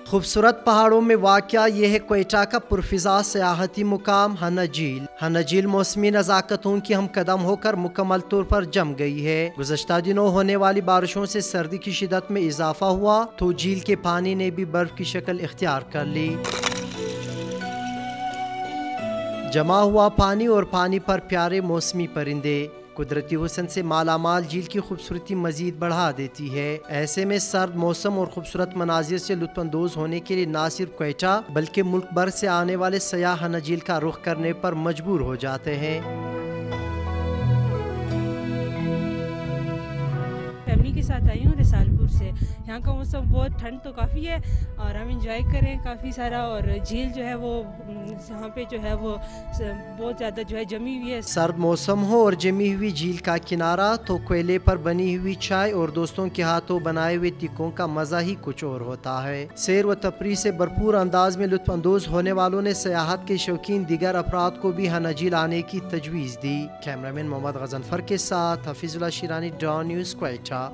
خوبصورت پہاڑوں میں واقع یہ ہے کوئٹہ کا پرفضا سیاحتی مقام ہنہ جھیل۔ ہنہ جھیل موسمی نزاکتوں کی ہم قدم ہو کر مکمل طور پر جم گئی ہے۔ گزشتہ دنوں ہونے والی بارشوں سے سردی کی شدت میں اضافہ ہوا تو جھیل کے پانی نے بھی برف کی شکل اختیار کر لی۔ جمع ہوا پانی اور پانی پر پیارے موسمی پرندے قدرتی حسن سے مالا مال جھیل کی خوبصورتی مزید بڑھا دیتی ہے۔ ایسے میں سرد موسم اور خوبصورت مناظر سے لطف اندوز ہونے کے لیے نہ صرف کوئٹہ بلکہ ملک بھر سے آنے والے سیاح ہنہ جھیل کا رخ کرنے پر مجبور ہو جاتے ہیں۔ فیملی کے ساتھ آئی ہوں رسال پور سے۔ یہاں کا موسم بہت ٹھنڈ تو کافی ہے اور ہم انجوائے کریں کافی سارا، اور جھیل جو ہے وہ یہاں پہ جو ہے وہ بہت زیادہ جو ہے جمی ہوئی ہے۔ سرد موسم ہو اور جمی ہوئی جھیل کا کنارہ تو کوئلے پر بنی ہوئی چائے اور دوستوں کے ہاتھوں بنائے ہوئے ٹکوں کا مزہ ہی کچھ اور ہوتا ہے۔ سیر و تفریح سے بھرپور انداز میں لطف اندوز ہونے والوں نے سیاحت کے شوقین دیگر افراد کو بھی ہنہ جھیل آنے کی تجویز دی۔ کیمرامین محمد غضنفر کے ساتھ حفیظ اللہ شیرانی، ڈان نیوز، کوئٹہ۔